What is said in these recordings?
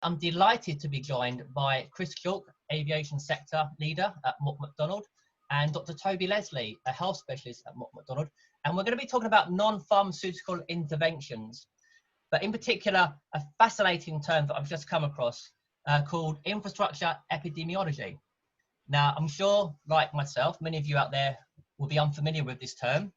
I'm delighted to be joined by Chris Chalk, Aviation Sector Leader at Mott MacDonald, and Dr. Toby Leslie, a health specialist at Mott MacDonald. And we're going to be talking about non-pharmaceutical interventions, but in particular, a fascinating term that I've just come across called infrastructure epidemiology. Now, I'm sure, like myself, many of you out there will be unfamiliar with this term.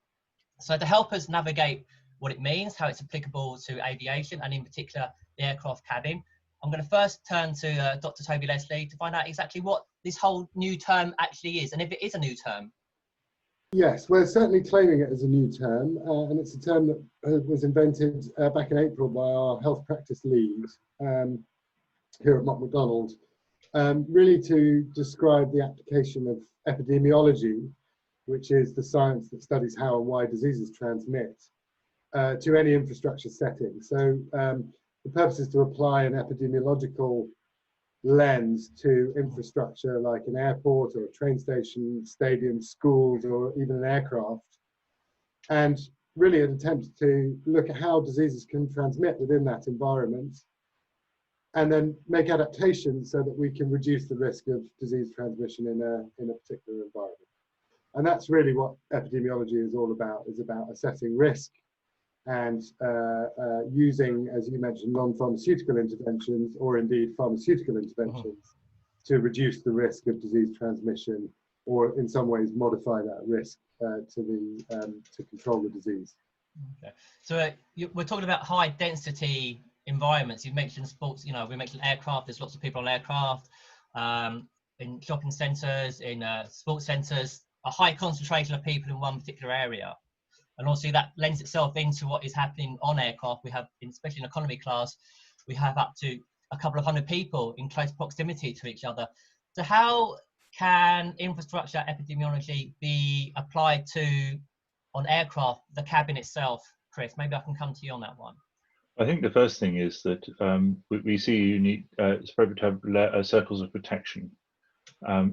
So to help us navigate what it means, how it's applicable to aviation, and in particular, the aircraft cabin, I'm going to first turn to Dr. Toby Leslie to find out exactly what this whole new term actually is, and if it is a new term. Yes, we're certainly claiming it as a new term, and it's a term that was invented back in April by our health practice lead here at Mott MacDonald, really to describe the application of epidemiology, which is the science that studies how and why diseases transmit, to any infrastructure setting. So the purpose is to apply an epidemiological lens to infrastructure like an airport or a train station, stadiums, schools, or even an aircraft, and really an attempt to look at how diseases can transmit within that environment and then make adaptations so that we can reduce the risk of disease transmission in a particular environment. And that's really what epidemiology is all about, is about assessing risk and using, as you mentioned, non-pharmaceutical interventions or indeed pharmaceutical interventions to reduce the risk of disease transmission, or in some ways modify that risk to control the disease. Okay, so we're talking about high density environments. You've mentioned sports, you know, we mentioned aircraft, there's lots of people on aircraft, in shopping centres, in sports centres, a high concentration of people in one particular area. And also that lends itself into what is happening on aircraft. We have, especially in economy class, we have up to a couple of hundred people in close proximity to each other. So how can infrastructure epidemiology be applied to, on aircraft, the cabin itself? Chris, maybe I can come to you on that one. I think the first thing is that we see you need, it's appropriate to have circles of protection.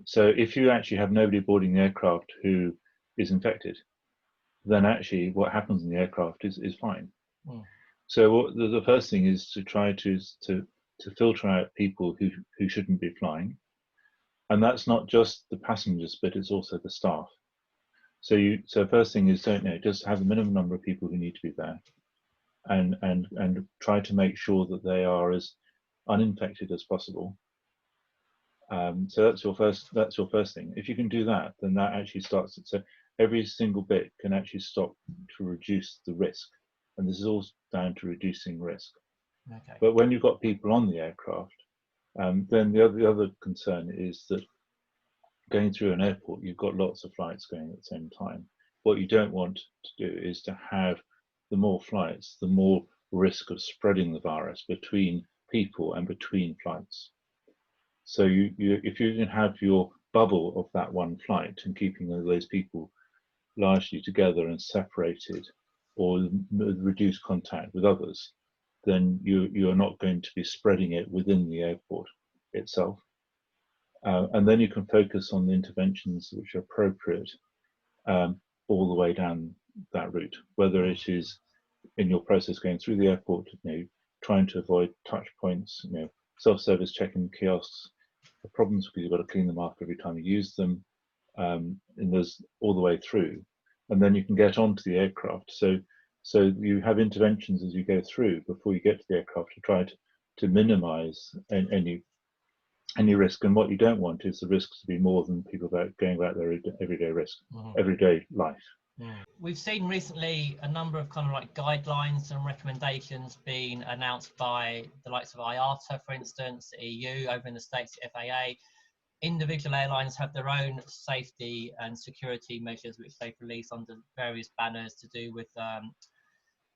So if you actually have nobody boarding the aircraft who is infected, then actually what happens in the aircraft is fine. So the first thing is to try to filter out people who shouldn't be flying. And that's not just the passengers, but it's also the staff. So first thing is, just have a minimum number of people who need to be there, and try to make sure that they are as uninfected as possible. So that's your first thing. If you can do that, then that actually starts it. So every single bit can actually stop to reduce the risk, and this is all down to reducing risk. Okay. But when you've got people on the aircraft, then the other concern is that going through an airport, you've got lots of flights going at the same time. What you don't want to do is to have the more flights, the more risk of spreading the virus between people and between flights. So if you can have your bubble of that one flight and keeping those people largely together and separated, or reduce contact with others, then you are not going to be spreading it within the airport itself. And then you can focus on the interventions which are appropriate all the way down that route, whether it is in your process going through the airport, trying to avoid touch points, self-service check-in kiosks, the problems because you've got to clean them up every time you use them, and there's all the way through. And then you can get onto the aircraft. So you have interventions as you go through before you get to the aircraft to try to minimize any risk. And what you don't want is the risks to be more than people going about their everyday risk, everyday life. We've seen recently a number of kind of like guidelines and recommendations being announced by the likes of IATA, for instance, the EU, over in the States, the FAA. Individual airlines have their own safety and security measures which they've released under various banners to do with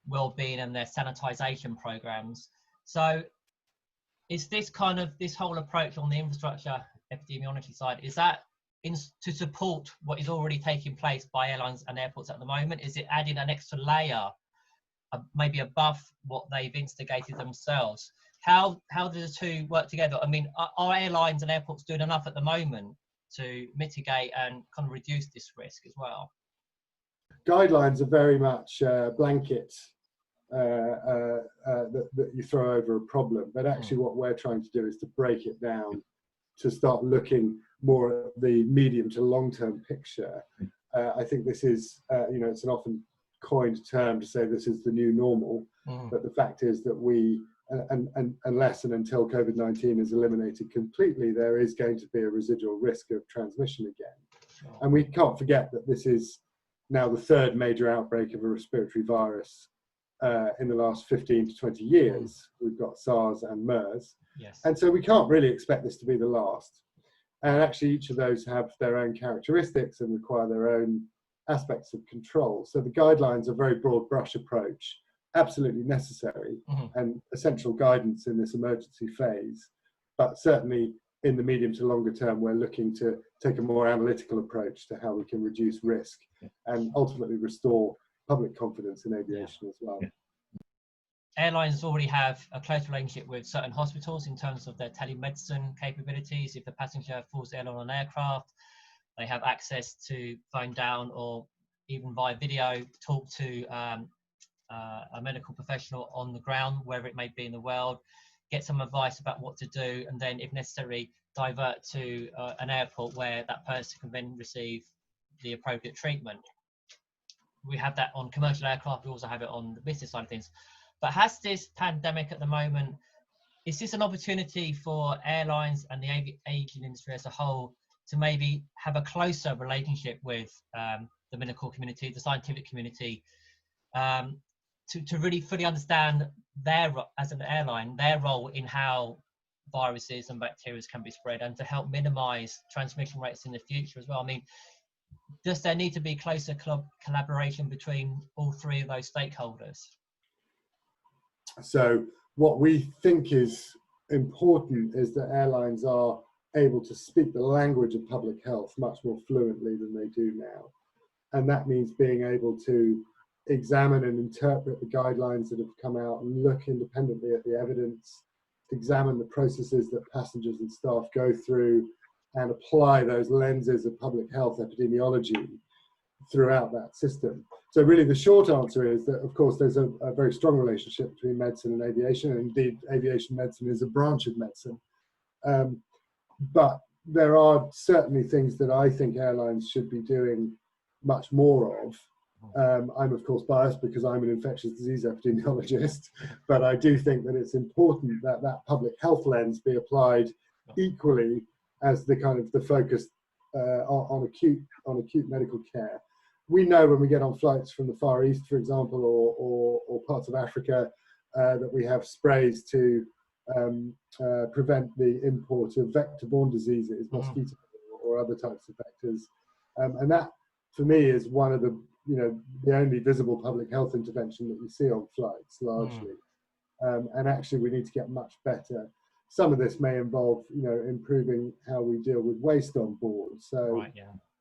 well-being and their sanitization programs. So is this kind of, this whole approach on the infrastructure epidemiology side, is that to support what is already taking place by airlines and airports at the moment? Is it adding an extra layer, maybe above what they've instigated themselves? How do the two work together? I mean, are airlines and airports doing enough at the moment to mitigate and kind of reduce this risk as well? Guidelines are very much blanket that you throw over a problem, but actually what we're trying to do is to break it down, to start looking more at the medium to long-term picture. I think this is, it's an often coined term to say this is the new normal, but the fact is that we, unless and until COVID-19 is eliminated completely, there is going to be a residual risk of transmission again. And we can't forget that this is now the third major outbreak of a respiratory virus in the last 15 to 20 years. We've got SARS and MERS. Yes. And so we can't really expect this to be the last. And actually each of those have their own characteristics and require their own aspects of control. So the guidelines are a very broad brush approach, absolutely necessary and essential guidance in this emergency phase. But certainly in the medium to longer term, we're looking to take a more analytical approach to how we can reduce risk and ultimately restore public confidence in aviation as well. Airlines already have a close relationship with certain hospitals in terms of their telemedicine capabilities. If the passenger falls ill on an aircraft, they have access to phone down or even via video talk to a medical professional on the ground, wherever it may be in the world, get some advice about what to do, and then if necessary divert to an airport where that person can then receive the appropriate treatment. We have that on commercial aircraft, we also have it on the business side of things. But has this pandemic at the moment, is this an opportunity for airlines and the aviation industry as a whole to maybe have a closer relationship with the medical community, the scientific community, to really fully understand as an airline, their role in how viruses and bacteria can be spread, and to help minimize transmission rates in the future as well? I mean, does there need to be closer collaboration between all three of those stakeholders? So what we think is important is that airlines are able to speak the language of public health much more fluently than they do now. And that means being able to examine and interpret the guidelines that have come out and look independently at the evidence, examine the processes that passengers and staff go through, and apply those lenses of public health epidemiology throughout that system. So really the short answer is that, of course, there's a very strong relationship between medicine and aviation, and indeed aviation medicine is a branch of medicine. But there are certainly things that I think airlines should be doing much more of. I'm of course biased because I'm an infectious disease epidemiologist, but I do think that it's important that that public health lens be applied equally as the kind of the focus on acute medical care. We know when we get on flights from the Far East, for example, or parts of Africa, that we have sprays to prevent the import of vector-borne diseases, mosquito or other types of vectors, and that, for me, is one of the the only visible public health intervention that you see on flights largely. And actually, we need to get much better. Some of this may involve improving how we deal with waste on board. So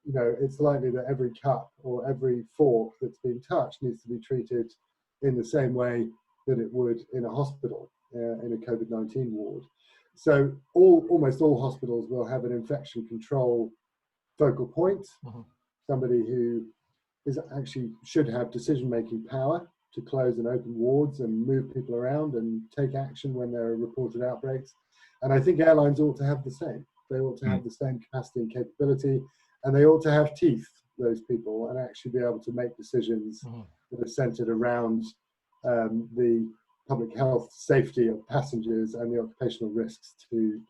it's likely that every cup or every fork that's been touched needs to be treated in the same way that it would in a hospital, in a COVID-19 ward. So almost all hospitals will have an infection control focal point, somebody who should have decision-making power to close and open wards and move people around and take action when there are reported outbreaks. And I think airlines ought to have the same. They ought to have the same capacity and capability, and they ought to have teeth, those people, and actually be able to make decisions that are centered around the public health, safety of passengers and the occupational risks to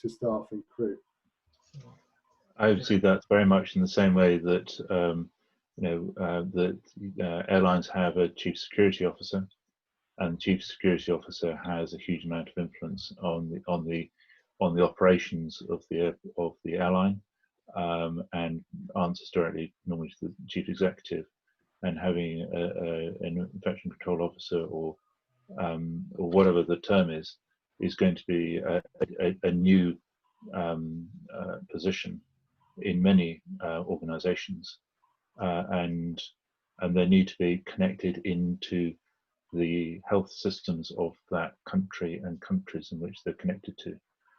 staff and crew. I would see that very much in the same way that airlines have a chief security officer, and the chief security officer has a huge amount of influence on the operations of the airline, and answers directly normally to the chief executive. And having an infection control officer or whatever the term is going to be a new position in many organizations, and they need to be connected into the health systems of that country and countries in which they're connected to.